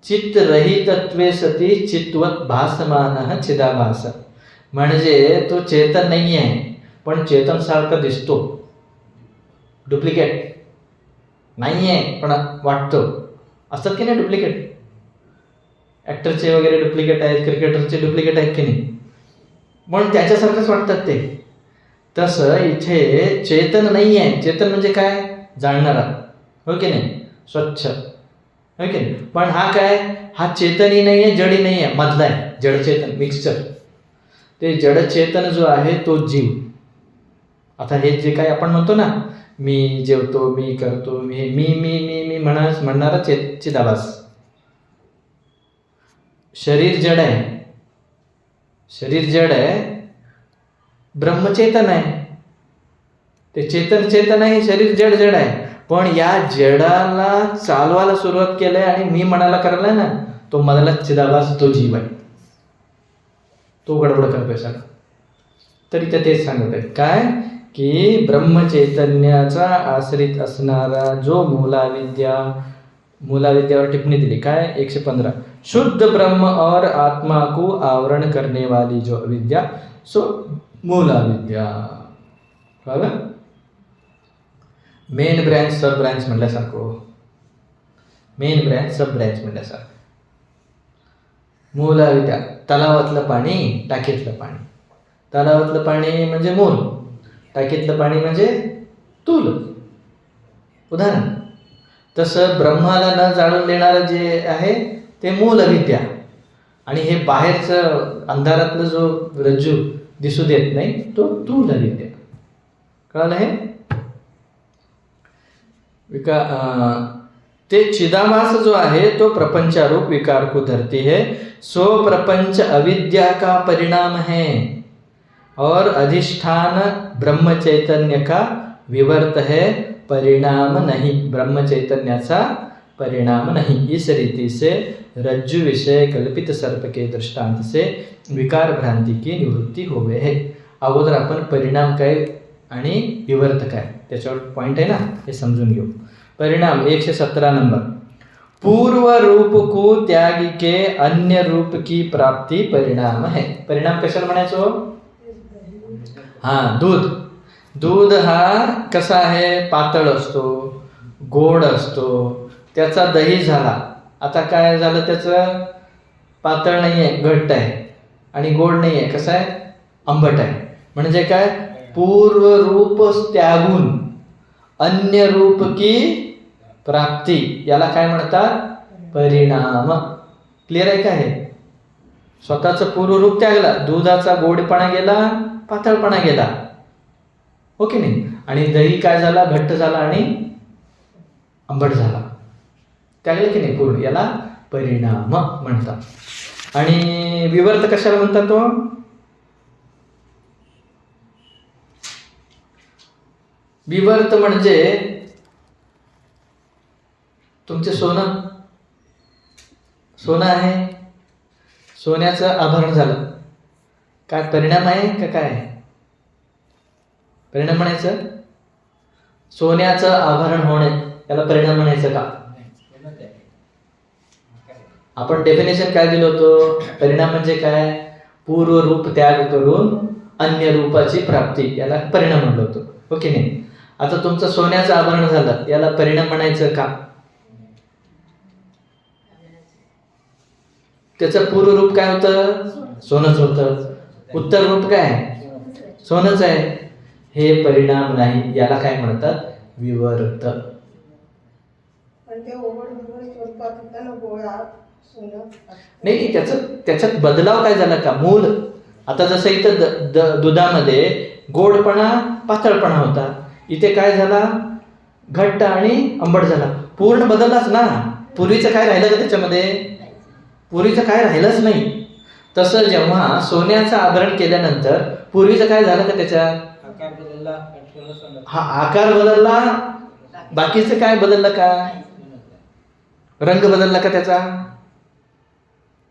चित्तरहितत्वे सती चित्वत भासमान चिदाभास. म्हणजे तो चेतन नाही आहे पण चेतन सारखं दिसतो. डुप्लिकेट नाही आहे पण वाटतो. असतात की नाही डुप्लिकेट? ॲक्टरचे वगैरे डुप्लिकेट आहेत, क्रिकेटरचे डुप्लिकेट आहेत की नाही, पण त्याच्यासारखंच वाटतात ते. तसं इथे चेतन नाही आहे. चेतन म्हणजे काय? जाणणारा, हो की नाही, स्वच्छ, हो की नाही. पण हा काय, हा चेतनही नाही आहे, जडी नाही आहे, मधला आहे, जडचेतन मिक्सचर. ते जडचेतन जो आहे तो जीव. आता हे जे काय आपण म्हणतो ना, मी जेवतो, मी करतो, मी मी मी मी मी म्हणणारा चिदाभास. शरीर जड आहे, शरीर जड आहे, ब्रह्मचेतन आहे. ते चेतन आहे, शरीर जड आहे. पण या जडाला चालवायला सुरुवात केलंय आणि मी म्हणायला करायला ना, तो मधला चिदाभास तो जीव आहे. तो गडबड करतोय सगळं. तरी ते तेच सांगत आहेत काय, की ब्रह्मचैतन्याचा आश्रित असणारा जो मूलाविद्यावर टिप्पणी दिली काय 115. शुद्ध ब्रह्म और आत्मा को आवरण करने वाली जो अविद्या सो मूलाविद्या. कळलं? मेन ब्रँच सब ब्रँच म्हटल्यासारखं, मेन ब्रँच सब ब्रँच म्हटल्यासारखं. मूलाविद्या, तलावातलं पाणी, टाकीतलं पाणी. तलावातलं पाणी म्हणजे मूल, टाकीतलं पाणी म्हणजे तूल. उदाहरण. तसं ब्रह्माला न जाणून देणारं जे आहे ते मूलविद्या. आणि हे बाहेरचं अंधारातलं जो रज्जू दिसू देत नाही तो तूलविद्या. कळलं हे? ते चिदाभास जो आहे तो प्रपंचारूप विकार को धरती है. सो प्रपंच अविद्या का परिणाम है और अधिष्ठान ब्रह्म चैतन्य का विवर्त है, परिणाम नहीं. ब्रह्म चैतन्याचा परिणाम नहीं. इस रीति से रज्जु विषय कल्पित सर्प के दृष्टांत से विकार भ्रांति की निवृत्ती होवे है. अगोदर आपण परिणाम काय आणि विवर्त काय त्याच्यावर पॉइंट आहे ना, हे समजून घेऊ. परिणाम 117 नंबर. पूर्व रूप को त्यागी के अन्य रूप की प्राप्ति परिणाम है. परिणाम कशाला म्हणायचो? हा, दूध हा कसा आहे, पातळ असतो, गोड असतो. त्याचा दही झाला, आता काय झालं, त्याचं पातळ नाही आहे, घट्ट आहे. आणि गोड नाही आहे, कसं आहे, आंबट आहे. म्हणजे काय, पूर्व रूप त्यागून अन्य रूप की प्राप्ती, याला काय म्हणतात, परिणाम. क्लिअर आहे का हे? स्वतःचं पूर्व रूप त्यागला, दुधाचा गोडपणा गेला, पातळपणा गेला, हो की नाही. आणि दही काय झाला, घट्ट झाला आणि आंबट झाला, त्यागलं की नाही पूर्ण, याला परिणाम म्हणतात. आणि विवर्त कशाला म्हणतात तो? विवर्त म्हणजे तुमचे सोनं आहे, सोन्याचं आभरण झालं, काय परिणाम आहे का काय? परिणाम म्हणायचं? सोन्याचं आभरण होणे त्याला परिणाम म्हणायचं का? आपण डेफिनेशन काय दिलं होतं? परिणाम म्हणजे काय, पूर्व रूप त्याग करून अन्य रूपाची प्राप्ती, याला परिणाम म्हणलं होतं, हो की नाही. आता तुमचं सोन्याचं आभरण झालं, याला परिणाम म्हणायचं का? त्याचं पूर्व रूप काय होतं? सोनंच होतं. उत्तर रूप काय? सोनंच आहे. हे परिणाम नाही, याला काय म्हणतात, विवर्त. नाही, त्याच्यात बदलाव काय झाला का, मूल. आता जसं इथं दुधामध्ये गोडपणा पातळपणा होता, इथे काय झाला, घट्ट आणि आंबट झाला. पूर्ण बदललाच ना. पूर्वीचं काय राहिलं का त्याच्यामध्ये? पूर्वीचं काय राहिलंच नाही. तसं जेव्हा सोन्याचं आभरण केल्यानंतर पूर्वीचं काय झालं का त्याच्यात? हा, आकार बदलला, बाकीचं काय बदललं का? रंग बदलला का त्याचा?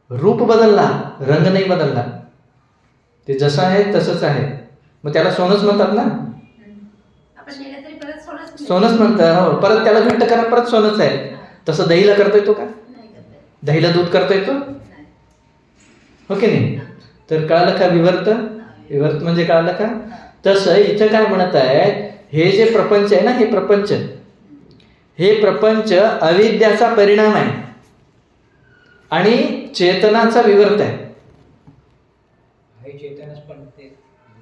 रूप बदलला, रंग नाही बदलला. ते जसं आहे तसंच आहे. मग त्याला सोनंच म्हणतात ना. सोनंच म्हणतात. हो, परत त्याला घट्ट करा, परत सोनंच आहे. तसं दहीला करता येतो का? दहीला दूध करता येतो? हो की नाही? तर कळालं का विवर्त? विवर्त म्हणजे कळालं का? तसं इथं काय म्हणत आहे, हे जे प्रपंच आहे ना, हे प्रपंच अविद्याचा परिणाम आहे आणि चेतनाचा विवर्त आहे.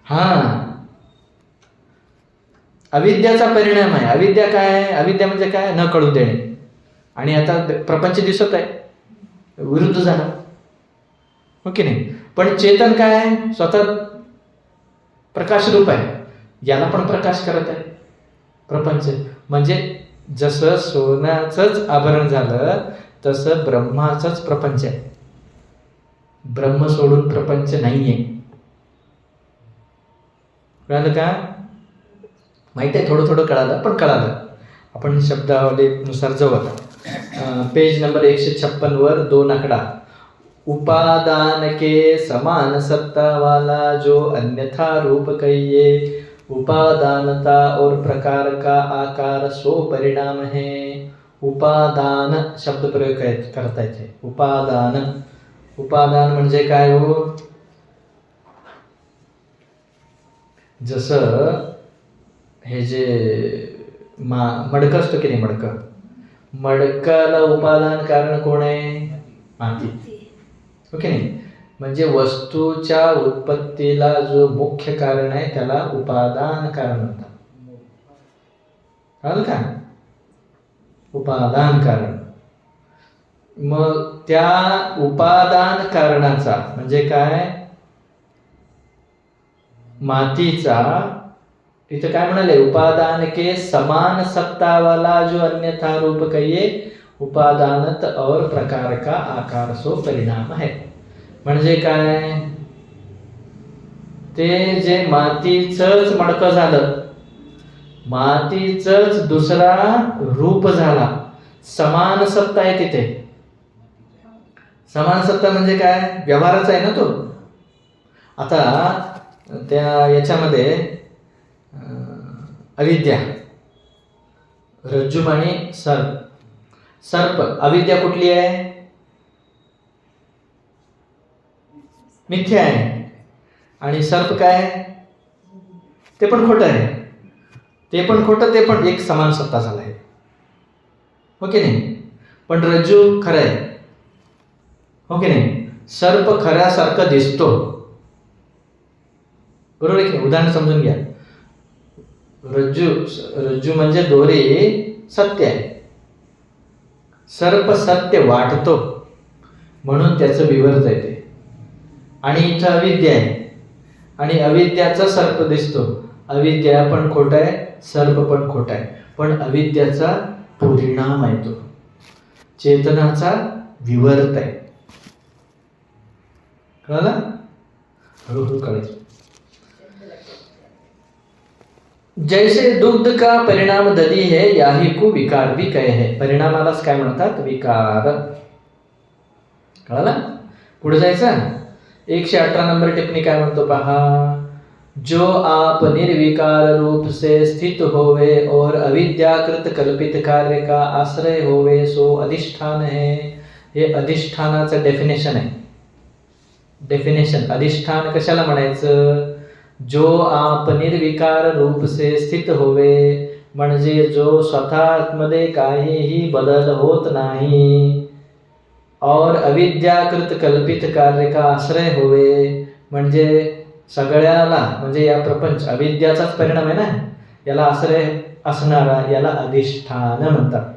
हा, अविद्याचा परिणाम आहे. अविद्या काय आहे? अविद्या म्हणजे काय? न कळू देणे. आणि आता प्रपंच दिसत आहे, विरुद्ध झाला. हो की नाही? पण चेतन काय आहे? स्वतः प्रकाश रूप आहे. याला पण प्रकाश करत आहे प्रपंच. म्हणजे जसं सोन्याचंच आभरण झालं तसं ब्रह्माचंच प्रपंच आहे. ब्रह्म सोडून प्रपंच नाहीये. कळालं का? माहिती आहे, थोडं थोडं कळालं, पण कळालं. आपण शब्दावलीनुसार जाऊ आता. पेज नंबर 156 वर 2 आकडा. उपादान के समान सत्ता वाला जो अन्यथा रूप कहिए, उपादानता और प्रकार का आकार सो परिणाम है. उपादान शब्द प्रयोग करता येते. उपादान म्हणजे काय हो? जसं हे जे मडकं असतं की नाही, मडकाला उपादान कारण कोण आहे? माती. ओके नाही? म्हणजे वस्तूच्या उत्पत्तीला जो मुख्य कारण आहे त्याला उपादान कारण म्हणतात. कळलं का? उपादान कारण. मग त्या उपादान कारणाचा म्हणजे काय? मातीचा. इथं काय म्हणाले? उपादान के समान सत्ता वाला जो अन्यथा रूप कहिए, उपादानत और प्रकार का आकार सो परिणाम है. म्हणजे काय? ते जे मातीचंच मडकं झालं, मातीचंच दुसरा रूप झाला, समान सत्ता आहे तिथे. समान सत्ता म्हणजे काय? व्यवहाराचा आहे ना तो. आता त्या याच्यामध्ये अविद्या, रज्जू आणि सर्प. अविद्या कुठली आहे? मिथ्या आहे. आणि सर्प काय? ते पण खोटं आहे. ते पण खोटं, ते पण एक समान सत्ता झाला आहे. हो की नाही? पण रज्जू खरं आहे. हो की नाही? सर्प खऱ्यासारखं दिसतो. बरोबर आहे की नाही? उदाहरण समजून घ्या. रज्जू म्हणजे दोरी सत्य आहे. सर्प सत्य वाटतो म्हणून त्याचं विवर्त येते. आणि इथं अविद्या आहे आणि अविद्याचा सर्प दिसतो. अविद्या पण खोट आहे, सर्प पण खोट आहे. पण अविद्याचा परिणाम आहे तो, चेतनाचा विवर्त आहे. कळलं? हळूहळू कळेल. जैसे दुग्ध का परिणाम दधी है, याही को विकार भी कहे है. परिणामालाच काय म्हणतात? विकार. कळलं? पुढे जायचं. 118 नंबर टिप्पणी काय म्हणतो पहा. जो आप निर्विकार रूप से स्थित होवे और अविद्याकृत कल्पित कार्य का आश्रय होवे सो अधिष्ठान है. हे अधिष्ठानाचं डेफिनेशन आहे. अधिष्ठान कशाला म्हणायचं? जो आप निर्विकार रूप से स्थित होवे म्हणजे जो स्वतःमध्ये काहीही बदल होत नाही. और अविद्याकृत कल्पित कार्य का आश्रय होवे म्हणजे सगळ्याला, म्हणजे या प्रपंच अविद्याचाच परिणाम आहे ना, याला आश्रय असणारा याला अधिष्ठान म्हणतात.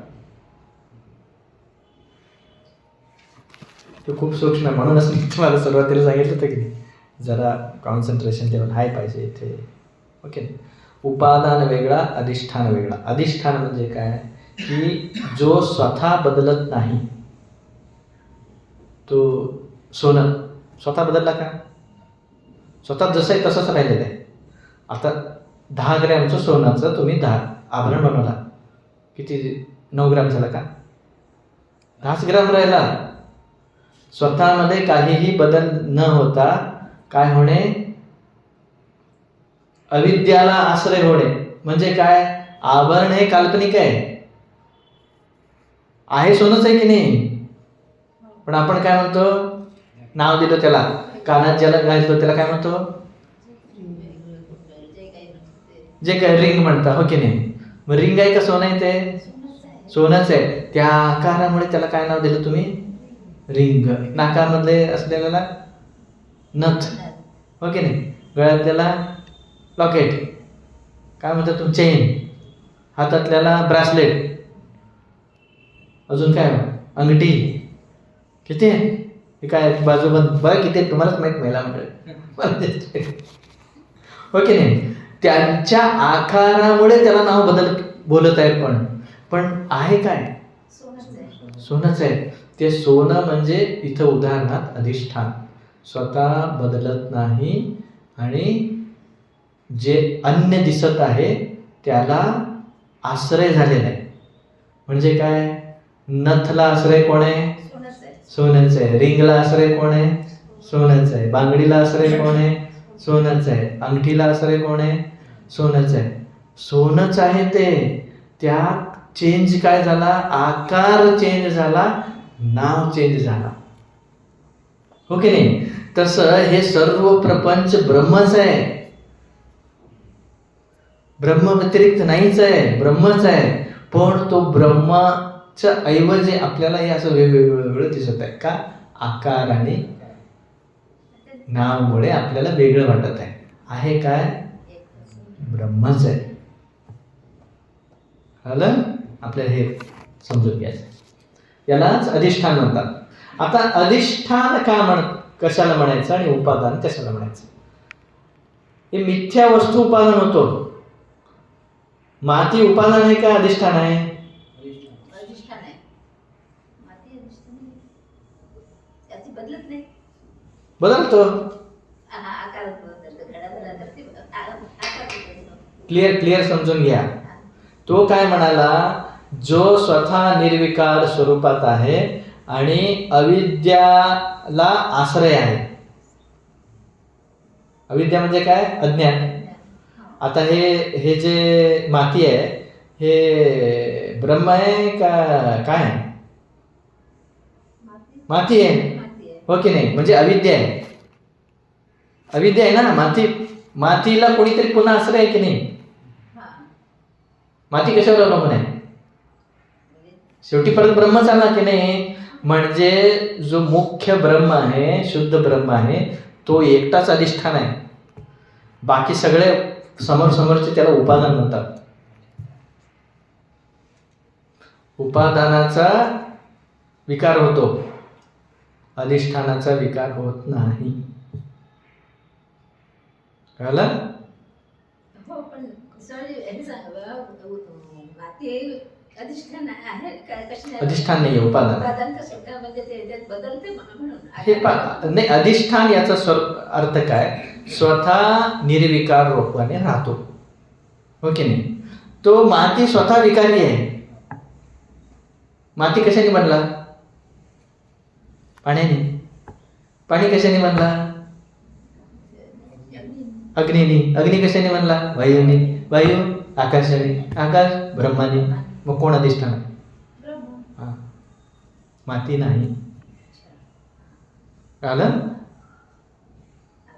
तो खूप सूक्ष्म आहे. म्हणूनच मी तुम्हाला सुरुवातीला सांगितलं होतं की नाही, जरा कॉन्सन्ट्रेशन लेवल हाय पाहिजे इथे. ओके. उपादान वेगळा, अधिष्ठान वेगळा. अधिष्ठान म्हणजे काय? की जो स्वतः बदलत नाही. तो सोनं स्वतः बदलला का? स्वतः जसं आहे तसंच राहिलेलं आहे. आता 10 ग्रॅमचं सोन्याचं तुम्ही 10 आभरण बनवला, किती 9 ग्राम झाला का? 10 ग्राम राहिला. स्वतःमध्ये काहीही बदल न होता काय होणे? अविद्याला आश्रय होणे. म्हणजे काय? आवरण हे काल्पनिक आहे सोनंच आहे की नाही? पण आपण काय म्हणतो? नाव दिलं त्याला, कानात ज्याला घालतो त्याला काय म्हणतो? जे काय रिंग म्हणता, हो की नाही? मग रिंग आहे का सोनं आहे? ते सोनंच आहे. त्या आकारामुळे त्याला काय नाव दिलं तुम्ही? रिंग. नाकामध्ये असलेल्याला नथ, हो की नाही? गळ्यातल्याला लॉकेट, काय म्हणतात तुम्ही? चेन. हातातल्याला ब्रासलेट. अजून काय? अंगठी. किती आहे? हे काय बाजूबंद बघा किती आहे? तुम्हालाच माहित, महिला मंडळ, हो की नाही? त्यांच्या आकारामुळे त्याला नाव बदल बोलत आहे. पण आहे काय? सोनंच आहे. ते सोनं म्हणजे इथं उदाहरणात अधिष्ठान. स्वतः बदलत नाही आणि जे अन्य दिसत आहे त्याला आश्रय झालेला आहे. म्हणजे काय? नथला आश्रय कोण आहे? सोनंच आहे. रिंगला आश्रय कोण आहे? सोनंच आहे. बांगडीला आश्रय कोण आहे? सोनंच आहे. अंगठीला आश्रय कोण आहे? सोनंच आहे. सोनंच आहे ते. त्या चेंज काय झाला? आकार चेंज झाला, नाव चेंज झाला, हो की नाही? तसं हे सर्व प्रपंच ब्रह्मच आहे. ब्रह्म व्यतिरिक्त नाहीच आहे, ब्रह्मच आहे. पण तो ब्रह्माच्या ऐवजी आपल्याला हे असं वेगवेगळं दिसत आहे का? आकार आणि नावामुळे आपल्याला वेगळं वाटत आहे. आहे काय? ब्रह्मच आहे. कळलं? आपल्याला हे समजून घ्यायचं. यालाच अधिष्ठान म्हणतात. आता अधिष्ठान कशाला म्हणायचं आणि उपादान कशाला म्हणायचं? हे मिथ्या वस्तू उपादान होतो. माती उपादान आहे का अधिष्ठान आहे? बदलतो. क्लिअर समजून घ्या. तो काय म्हणाला? जो स्वतः निर्विकार स्वरूपात आहे आणि अविद्याला आश्रय आहे. अविद्या म्हणजे काय? अज्ञान. आता हे जे माती आहे हे ब्रह्म आहे का काय? माती आहे, हो की नाही? म्हणजे अविद्या आहे. अविद्या आहे ना मातीला कोणीतरी पुन्हा आश्रय आहे की नाही? माती कशावर अवलंबून आहे? शेवटी परत ब्रह्मच आला की नाही? म्हणजे जो मुख्य ब्रह्म आहे, शुद्ध ब्रह्म आहे, तो एकटाच अधिष्ठान आहे. बाकी सगळे समोरचे त्याला उपादान म्हणतात. उपादानाचा विकार होतो, अधिष्ठानाचा विकार होत नाही. कळलं? अधिष्ठान नाही, उपादान. हे नाही, अधिष्ठान याचा अर्थ काय? स्वतः निर्विकार रूपाने राहतो, हो की नाही? तो माती स्वतः विकारी आहे. माती कशाने बनला? पाण्याने. पाणी कशाने बनला? अग्नीने. अग्नी कशाने बनला? वायूने. वायू आकाशाने. आकाश ब्रह्माने. मग कोण अधिष्ठान? माती नाही. कळलं?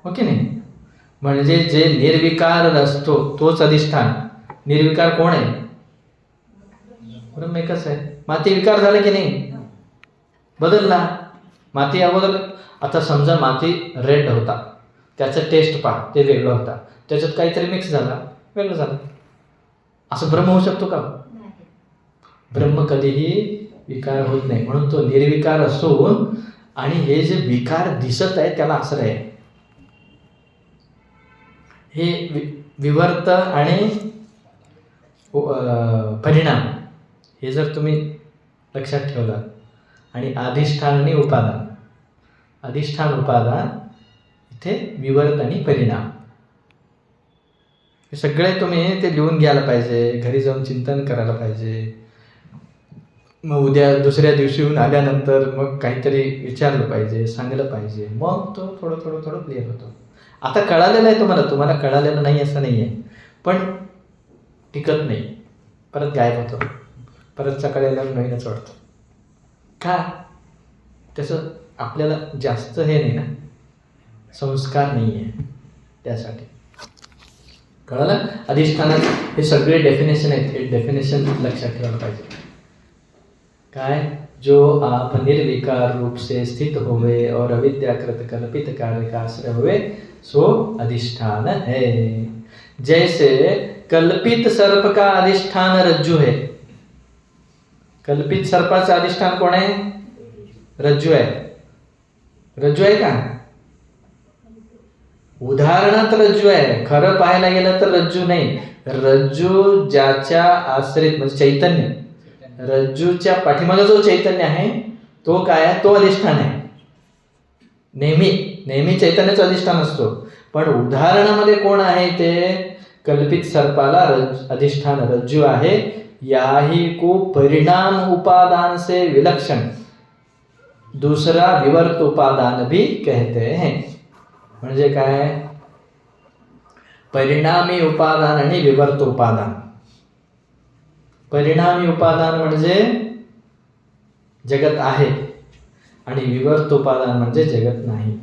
हो की नाही? म्हणजे जे निर्विकार असतो तोच अधिष्ठान. निर्विकार कोण आहे? ब्रह्म एकच आहे. माती विकार झाला की नाही? बदलला. माती अगोदर, आता समजा माती रेड होता, त्याचं टेस्ट पहा, ते वेगळं होता, त्याच्यात काहीतरी मिक्स झाला, वेगळं झालं. असं ब्रह्म होऊ शकतो का? ब्रह्म कधीही विकार होत नाही. म्हणून तो निर्विकार असून आणि हे जे विकार दिसत आहे त्याला आश्रय आहे. हे विवर्त आणि परिणाम हे जर तुम्ही लक्षात ठेवलं, आणि अधिष्ठान आणि उपादान, अधिष्ठान उपादान, इथे विवर्त आणि परिणाम, हे सगळे तुम्ही ते लिहून घ्यायला पाहिजे, घरी जाऊन चिंतन करायला पाहिजे. मग उद्या दुसऱ्या दिवशीहून आल्यानंतर मग काहीतरी विचारलं पाहिजे, सांगलं पाहिजे, मग तो थोडं क्लिअर होतो. आता कळालेलं आहे तुम्हाला कळालेलं नाही असं नाही आहे, पण टिकत नाही, परत गायब होतो, परत सकाळी आल्यावर नवीनच वाटतं. का? त्याचं आपल्याला जास्त हे नाही ना, संस्कार नाही आहे त्यासाठी. कळालं? अधिष्ठानात हे सगळे डेफिनेशन आहेत, हे डेफिनेशन लक्षात ठेवायला पाहिजे. काय? जो आप निर्विकार रूप से स्थित होवे और अविद्याकृत कल्पित कार्य का आश्रय हुए सो अधिष्ठान है. जैसे कल्पित सर्प का अधिष्ठान रज्जू है. कल्पित सर्पाचं अधिष्ठान कोण आहे? रज्जू आहे. रज्जू आहे का? उदाहरणात रज्जू आहे, खरं पाहायला गेलं तर रज्जू नाही. रज्जू ज्याच्या आश्रित म्हणजे चैतन्य, रज्जूच्या पाठीमागे जो चैतन्य आहे तो काय आहे? तो अधिष्ठान आहे. नेहमी चैतन्याचं अधिष्ठान असतो, पण उदाहरणामध्ये कोण आहे? ते कल्पित सर्पाला अधिष्ठान रज्जू आहे. याही को परिणाम उपादान से विलक्षण दूसरा विवर्त उपादान भी कहते हैं. म्हणजे काय? परिणामी उपादान आणि विवर्त उपादान. परिणामी उपादान म्हणजे जगत आहे आणि विवर्त उपादान म्हणजे जगत नाही.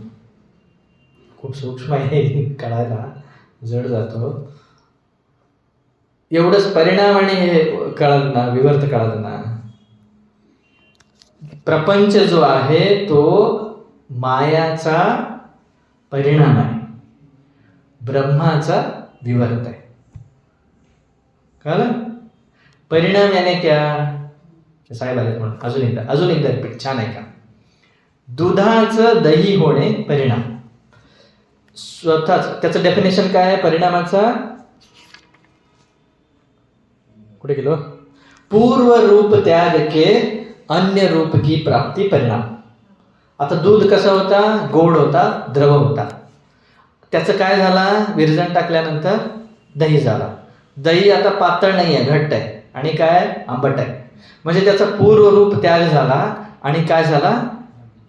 खूप सूक्ष्म आहे, कळायला जड जातो. एवढंच परिणाम आणि हे कळलं ना, विवर्त कळलं ना. प्रपंच जो आहे तो मायाचा परिणाम आहे, ब्रह्माचा विवर्त आहे. कळलं? परिणाम याने क्या? साहेब आले म्हणून अजून एकदा रिपीट. छान आहे का? दुधाचं दही होणे परिणाम. स्वतःच त्याचं डेफिनेशन काय आहे परिणामाचा? कुठे गेलो? पूर्व रूप त्याग के अन्य रूप की प्राप्ती परिणाम. आता दूध कसा होता? गोड होता, द्रव होता. त्याचं काय झाला? विरजण टाकल्यानंतर दही झाला. दही आता पातळ नाही आहे, घट्ट आहे आणि काय? आंबट आहे. म्हणजे त्याचा पूर्व रूप त्याग झाला आणि काय झाला?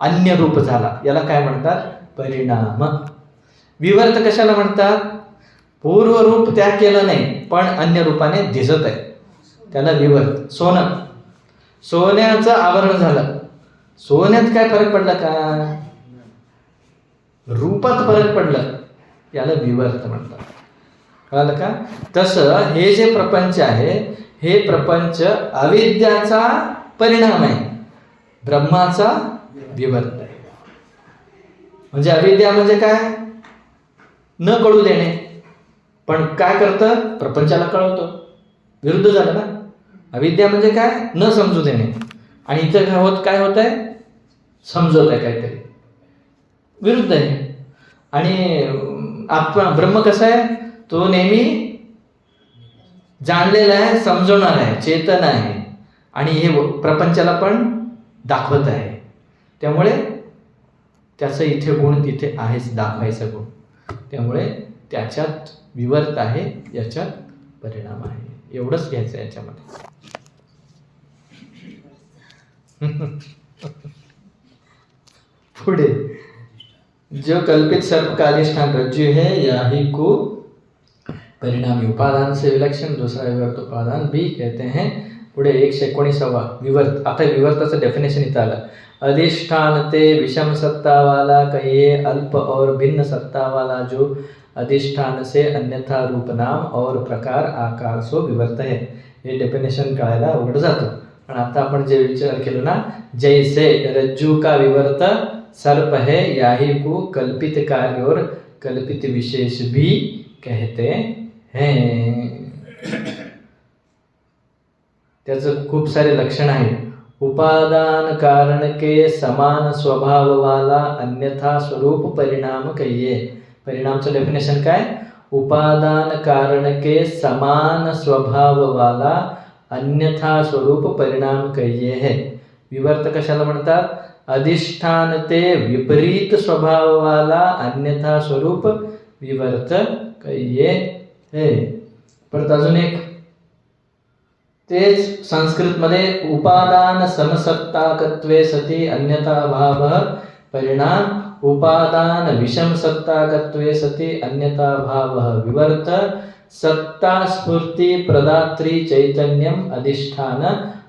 अन्य रूप झाला. याला काय म्हणतात? परिणाम. विवर्त कशाला म्हणतात? पूर्व रूप त्याग केलं नाही पण अन्य रूपाने दिसत आहे, त्याला विवर्त. सोन्याचं आवरण झालं. सोन्यात काय फरक पडला का? रूपात फरक पडलं, याला विवर्त म्हणतात. कळालं का? तसं हे जे प्रपंच आहे हे प्रपंच अविद्याचा परिणाम आहे, ब्रह्माचा विवर्त आहे. म्हणजे अविद्या म्हणजे काय? न कळू देणे, पण काय करतं? प्रपंचाला कळवतो. विरुद्ध झालं ना. अविद्या म्हणजे काय? न समजू देणे. आणि इथं काय होत आहे? समजवत आहे काहीतरी, विरुद्ध आहे. आणि आत्मा ब्रह्म कसा आहे? तो नेहमी जाणलेला आहे, समजवणार आहे, चेतन आहे आणि हे प्रपंचाला पण दाखवत आहे. त्यामुळे त्याचं इथे गुण तिथे आहेच, दाखवायचा गुण. त्यामुळे त्याच्यात विवर्त आहे, याच्यात परिणाम आहे. एवढंच घ्यायचं याच्यामध्ये. पुढे जो कल्पित सर्प का अधिष्ठान रज्जु है यही को परिणामी उपादान से विलक्षण दूसरा विवर्त उपादान भी कहते हैं. पुढे 119वा विवर्त. आता विवर्ताचं डेफिनेशन इथं आलं. अधिष्ठान ते विषम सत्ता वाला कहिए अल्प और भिन्न सत्ता वाला जो अधिष्ठान से अन्यथा रूप नाम और प्रकार आकार सो विवर्त है. हे डेफिनेशन कळायला अवघड जातं. पण आता आपण जे विचार केलो ना, जैसे रज्जू का विवर्त सर्प है याही को कल्पित कार्य और कल्पित विशेष भी कहते हैं. त्याचं खूप सारे लक्षण आहेत. उपादान कारण के समान स्वभाव वाला अन्यथा स्वरूप परिणाम कहिए. परिणामचं डेफिनेशन काय? उपादान कारण के समान स्वभाव वाला अन्यथा स्वरूप परिणाम कहिए है. विवर्त कशाला म्हणतात? अधिष्ठान ते विपरीत स्वभाव वाला अन्यथा स्वरूप विवर्त कहिए है. परत अजून एक, तेच संस्कृतमध्ये उपादान समसत्ताकत्वे सती अन्यथा भाव परिणाम उपादान विषम सत्ताकत्वे सती अन्यथा भाव विवर्त सत्ता स्फूर्ती प्रदात्री चैतन्यम अधिष्ठान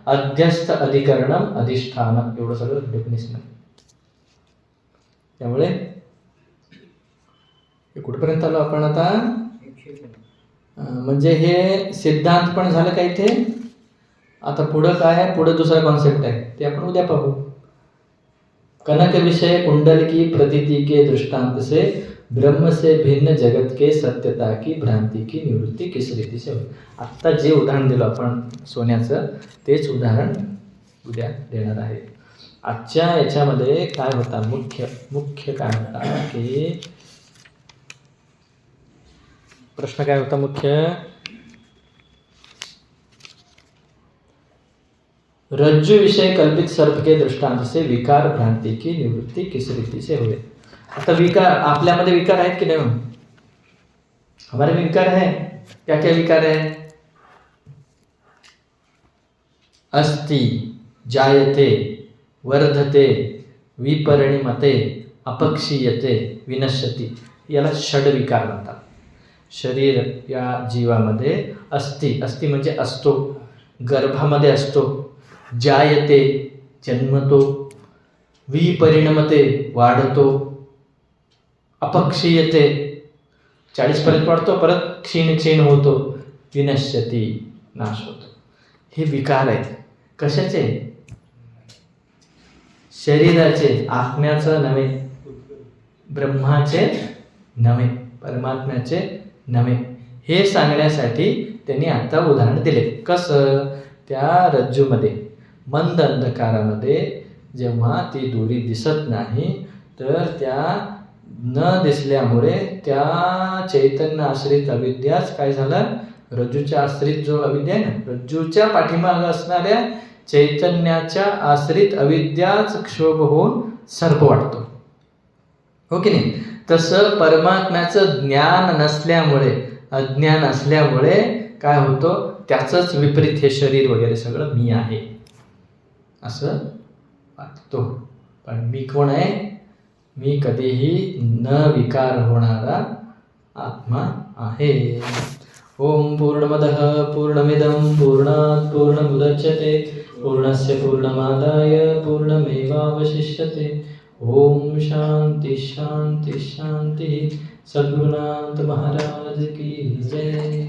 अध्यस्थ अधिकरणम अधिष्ठान, एवढं सगळं डेफिनेशन आहे. त्यामुळे कुठपर्यंत आलो आपण आता? म्हणजे हे सिद्धांत पण झालं काय इथे. आता पुढं काय आहे, पुढं दुसरा कॉन्सेप्ट आहे ते आपण उद्या पाहू. कनक विषय कुंडल की प्रतीति के दृष्टांत से ब्रह्म से भिन्न जगत के सत्यता की भ्रांती की निवृत्ती किस रीती से होईल. आत्ता जे उदाहरण दिलं आपण सोन्याचं तेच उदाहरण उद्या देणार आहे. आजच्या याच्यामध्ये काय होता, मुख्य काय होता की प्रश्न काय होता मुख्य, रज्जु विषय कल्पित सर्प के दृष्टांत से विकार भ्रांति की निवृत्ति किस रीति से हुए. आता विकार आपल्यामध्ये विकार आहेत की नाही? हमारे में विकार है. क्या क्या विकार है? अस्ति, जायते, वर्धते, विपरिणमते, अपक्षीयते, विनश्यति, याला षडविकार म्हणतात. शरीर या जीवामध्ये अस्ति म्हणजे असतो, गर्भामध्ये असतो, जायते जन्मतो, विपरिणमते वाढतो, अपक्षीयते 40 पर्यंत वाढतो, परत क्षीण होतो, विनश्यती नाश होतो. हे विकार आहेत. कशाचे? शरीराचे, आत्म्याचं नव्हे, ब्रह्माचे नव्हे, परमात्म्याचे नव्हे. हे सांगण्यासाठी त्यांनी आता उदाहरण दिले. कसं? त्या रज्जूमध्ये मंद अंधकारामध्ये जेव्हा ती दोरी दिसत नाही, तर त्या न दिसल्यामुळे त्या चैतन्य आश्रित अविद्याच काय झालं, रज्जूच्या आश्रित जो अविद्या आहे ना, रज्जूच्या पाठीमागे असणाऱ्या चैतन्याच्या आश्रित अविद्याच क्षोभ होऊन सर्प वाटतो. हो की नाही? तसं परमात्म्याचं ज्ञान नसल्यामुळे, अज्ञान असल्यामुळे काय होतं, त्याचंच विपरीत हे शरीर वगैरे सगळं मी आहे असं वाटतो. पण मी कोण आहे? मी कधीही न विकार होणारा आत्मा आहे. ओम पूर्णमदः पूर्णमिदं पूर्णात् पूर्णमुदच्यते पूर्णस्य पूर्णमादाय पूर्णमेवावशिष्यते. ओम शांति शांति शांति. सद्गुरुनाथ महाराज की जय.